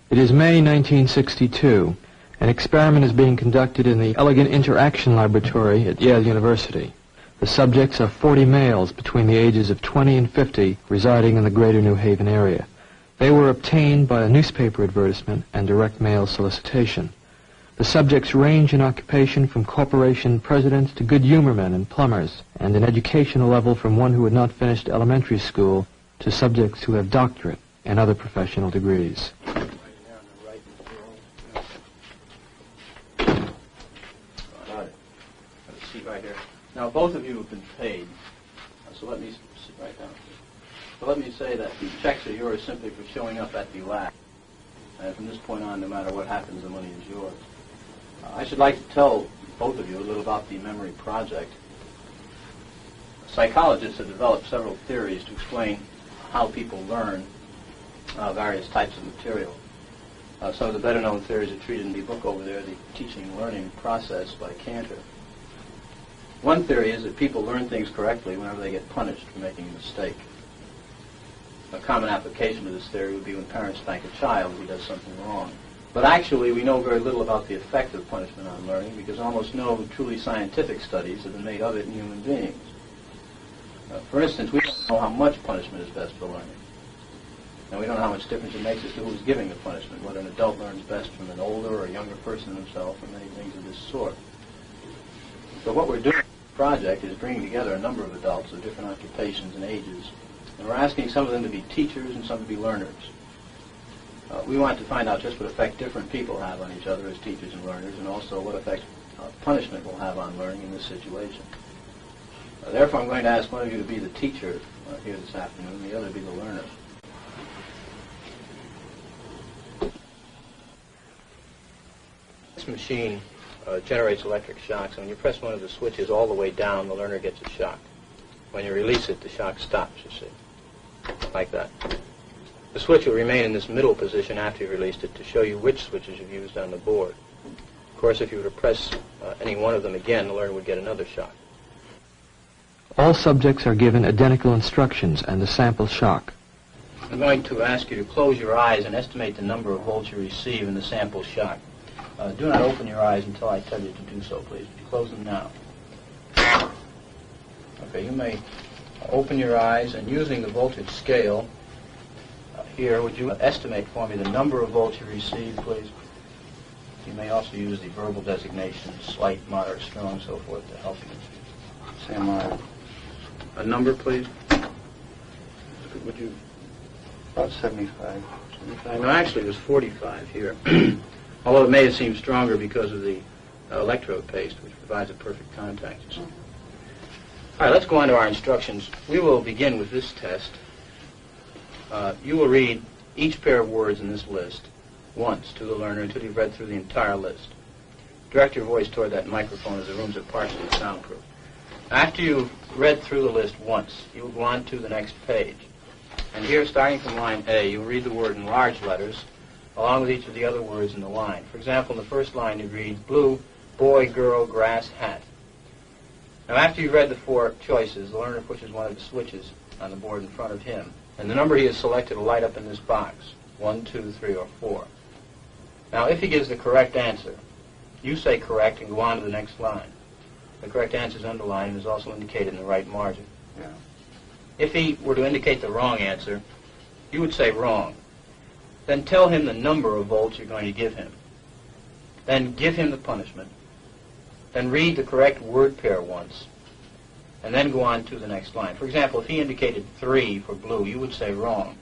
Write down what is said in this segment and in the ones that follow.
It is May 1962. An experiment is being conducted in the Elegant Interaction Laboratory at Yale University. The subjects are 40 males between the ages of 20 and 50 residing in the greater New Haven area. They were obtained by a newspaper advertisement and direct mail solicitation. The subjects range in occupation from corporation presidents to good humormen and plumbers, and in educational level from one who had not finished elementary school to subjects who have doctorate and other professional degrees. Right here. Now, both of you have been paid, so let me sit right down. So let me say that the checks are yours simply for showing up at the lab. And from this point on, no matter what happens, the money is yours. I should like to tell both of you a little about the memory project. Psychologists have developed several theories to explain how people learn various types of material. Some of the better-known theories are treated in the book over there, The Teaching and Learning Process by Cantor. One theory is that people learn things correctly whenever they get punished for making a mistake. A common application of this theory would be when parents spank a child if he does something wrong. But actually, we know very little about the effect of punishment on learning because almost no truly scientific studies have been made of it in human beings. For instance, we don't know how much punishment is best for learning. And we don't know how much difference it makes as to who's giving the punishment, whether an adult learns best from an older or a younger person himself, or many things of this sort. So what we're doing in the project is bringing together a number of adults of different occupations and ages, and we're asking some of them to be teachers and some to be learners. We want to find out just what effect different people have on each other as teachers and learners, and also what effect punishment will have on learning in this situation. Therefore, I'm going to ask one of you to be the teacher here this afternoon, and the other to be the learner. This machine generates electric shocks, and when you press one of the switches all the way down, the learner gets a shock. When you release it, the shock stops, you see, like that. The switch will remain in this middle position after you released it to show you which switches you've used on the board. Of course, if you were to press any one of them again, the learner would get another shock. All subjects are given identical instructions and a sample shock. I'm going to ask you to close your eyes and estimate the number of volts you receive in the sample shock. Do not open your eyes until I tell you to do so, please. Close them now. Okay, you may open your eyes, and using the voltage scale here, would you estimate for me the number of volts you received, please? You may also use the verbal designation, slight, moderate, strong, so forth, to help you. Say a number, please. Would you? About 75. 75? No, actually, it was 45 here. Although it may have seemed stronger because of the electrode paste, which provides a perfect contact. All right, let's go on to our instructions. We will begin with this test. You will read each pair of words in this list once to the learner until you've read through the entire list. Direct your voice toward that microphone as the rooms are partially soundproof. After you've read through the list once, you will go on to the next page. And here, starting from line A, you'll read the word in large letters, along with each of the other words in the line. For example, in the first line, you read blue, boy, girl, grass, hat. Now, after you've read the four choices, the learner pushes one of the switches on the board in front of him, and the number he has selected will light up in this box, 1, 2, 3, or 4. Now, if he gives the correct answer, you say correct and go on to the next line. The correct answer is underlined and is also indicated in the right margin. Yeah. If he were to indicate the wrong answer, you would say wrong. Then tell him the number of volts you're going to give him. Then give him the punishment. Then read the correct word pair once, and then go on to the next line. For example, if he indicated 3 for blue, you would say wrong.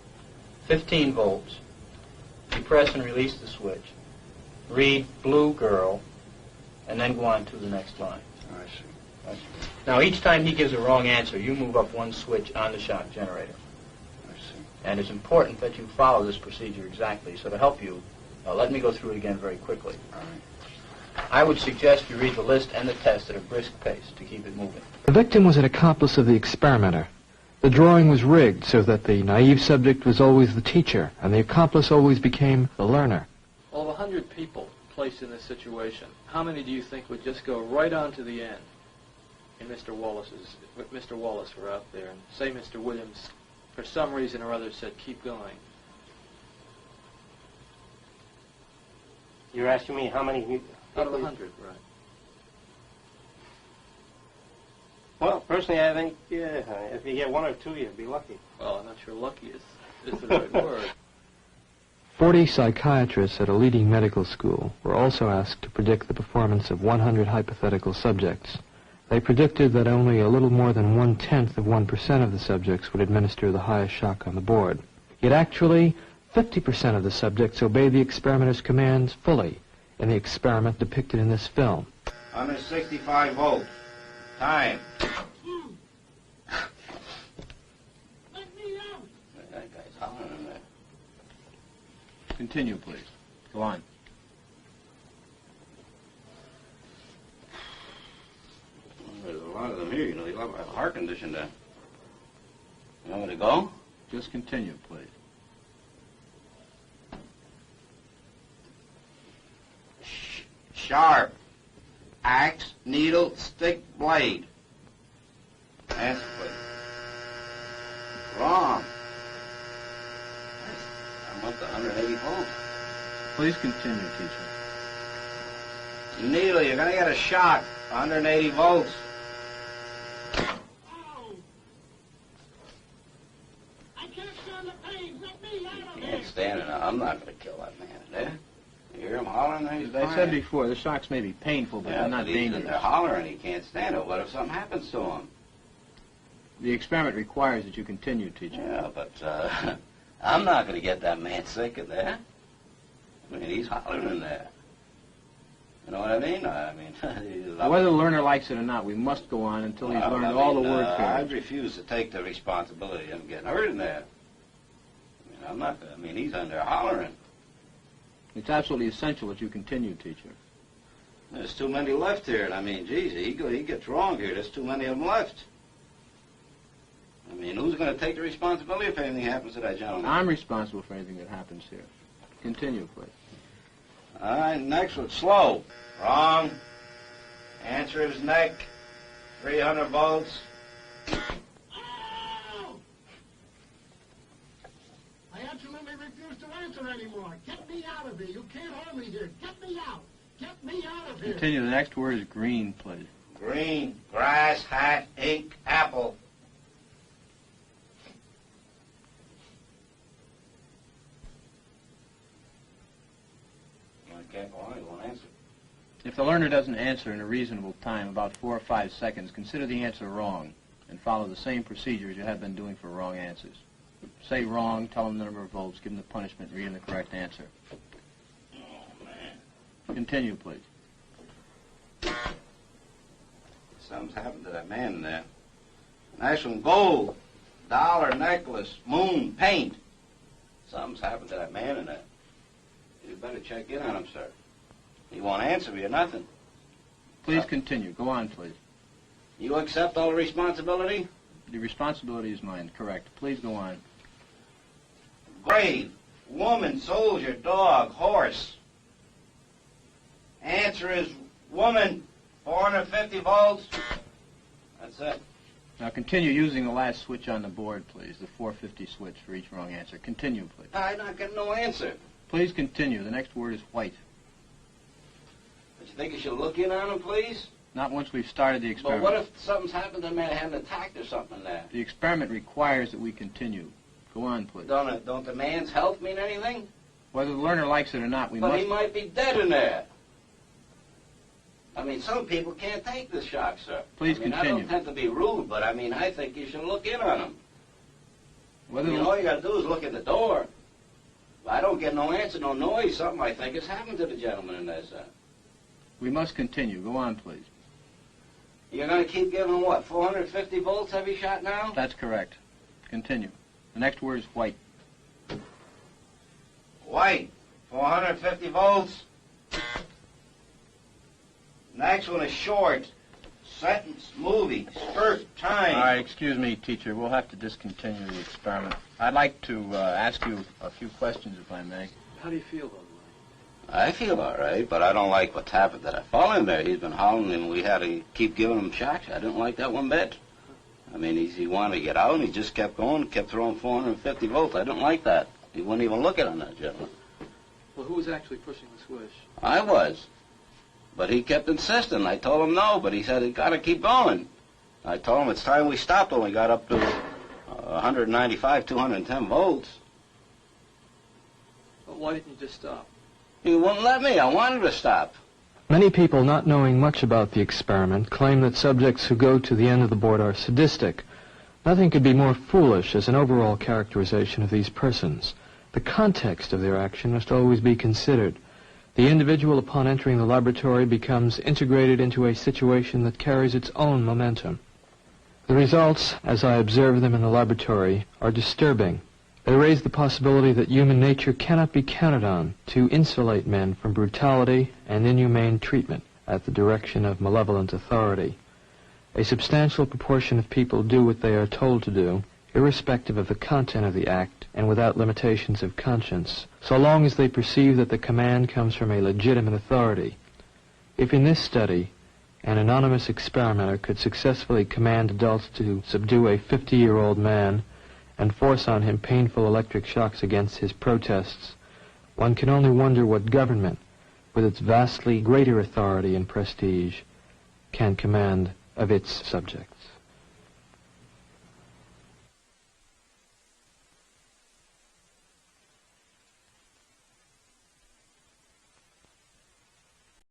15 volts. You press and release the switch. Read blue girl, and then go on to the next line. I see. Right? Now, each time he gives a wrong answer, you move up one switch on the shock generator. I see. And it's important that you follow this procedure exactly. So to help you, let me go through it again very quickly. All right. I would suggest you read the list and the test at a brisk pace to keep it moving. The victim was an accomplice of the experimenter. The drawing was rigged so that the naive subject was always the teacher, and the accomplice always became the learner. Of 100 people placed in this situation, how many do you think would just go right on to the end? And Mr. Wallace were out there, and say Mr. Williams, for some reason or other, said, keep going. You're asking me how many... Out of 100, right. Well, personally, I think, yeah, if you get 1 or 2, you'd be lucky. Well, I'm not sure lucky is the right word. 40 psychiatrists at a leading medical school were also asked to predict the performance of 100 hypothetical subjects. They predicted that only a little more than 1/10 of 1% of the subjects would administer the highest shock on the board. Yet actually, 50% of the subjects obeyed the experimenter's commands fully in the experiment depicted in this film. 165 volts. Time. That guy's hollering in there. Continue, please. Go on. There's a lot of them here, you know. They have a heart condition there. You want me to go? Just continue, please. Sharp. Axe, needle, stick, blade. Answer, please. Wrong. I'm up to 180 volts. Please continue, teacher. Needle, you're going to get a shock. 180 volts. I can't stand the pain. Let me out of You can't stand it now. I'm not going to kill that man there. You hear him hollering there? He's As I crying. said before, the shocks may be painful, but Yeah, they're not but he's in dangerous. there hollering. He can't stand it. What if something happens to him? The experiment requires that you continue, teacher. Yeah, but I'm not going to get that man sick in there. I mean, he's hollering in there. You know what I mean? Whether the learner likes it or not, we must go on until he's learned all the word I'd pairs. refuse to take the responsibility of him getting hurt in there. He's in there hollering. It's absolutely essential that you continue, teacher. There's too many left here, and geez, he gets wrong here. There's too many of them left. Who's going to take the responsibility if anything happens to that gentleman? I'm responsible for anything that happens here. Continue, please. All right, next one, slow. Wrong. Answer is neck. 300 volts. Ow! I absolutely refuse to answer anymore. Get me out of here. You can't hold me here. Get me out. Get me out of here. Continue. The next word is green, please. Green, grass, hat, ink, apple. I can't go on, he won't answer. If the learner doesn't answer in a reasonable time, about 4 or 5 seconds, consider the answer wrong and follow the same procedure as you have been doing for wrong answers. Say wrong, tell them the number of volts, give them the punishment, read them the correct answer. Oh, man. Continue, please. Something's happened to that man in there. Nice one, gold, dollar, necklace, moon, paint. Something's happened to that man in there. You better check in on him, sir. He won't answer me or nothing. Please continue. Go on, please. You accept all the responsibility? The responsibility is mine, correct. Please go on. Grave, woman, soldier, dog, horse. Answer is woman, 450 volts. That's it. Now continue using the last switch on the board, please, the 450 switch for each wrong answer. Continue, please. I'm not getting no answer. Please continue. The next word is white. But you think you should look in on him, please? Not once we've started the But experiment. what if something's happened to the man, had an attack or something there? The experiment requires that we continue. Go on, please. Don't the man's health mean anything? Whether the learner likes it or not, we But must... he might be dead in there. Some people can't take the shock, sir. Please I continue. don't tend to be rude, but I think you should look in on him. Whether the... All you got to do is look at the door. If I don't get no answer, no noise, something I think has happened to the gentleman in there, sir. We must continue. Go on, please. You're going to keep giving him, what, 450 volts every shot now? That's correct. Continue. The next word is white. White, 450 volts. Next one is short. Sentence, movie, spurt, time. All right, excuse me, teacher. We'll have to discontinue the experiment. I'd like to ask you a few questions, if I may. How do you feel, though? I feel all right, but I don't like what's happened to that fellow in there. He's been howling, and we had to keep giving him shocks. I didn't like that one bit. He wanted to get out, and he just kept going, kept throwing 450 volts. I didn't like that. He wouldn't even look at him, that gentleman. Well, who was actually pushing the switch? I was. But he kept insisting. I told him no, but he said, "It got to keep going." I told him it's time we stopped when we got up to 195, 210 volts. Well, why didn't you just stop? He wouldn't let me. I wanted to stop. Many people, not knowing much about the experiment, claim that subjects who go to the end of the board are sadistic. Nothing could be more foolish as an overall characterization of these persons. The context of their action must always be considered. The individual, upon entering the laboratory, becomes integrated into a situation that carries its own momentum. The results, as I observe them in the laboratory, are disturbing. They raise the possibility that human nature cannot be counted on to insulate men from brutality and inhumane treatment at the direction of malevolent authority. A substantial proportion of people do what they are told to do, irrespective of the content of the act and without limitations of conscience, so long as they perceive that the command comes from a legitimate authority. If in this study an anonymous experimenter could successfully command adults to subdue a 50-year-old man and force on him painful electric shocks against his protests, one can only wonder what government, with its vastly greater authority and prestige, can command of its subjects.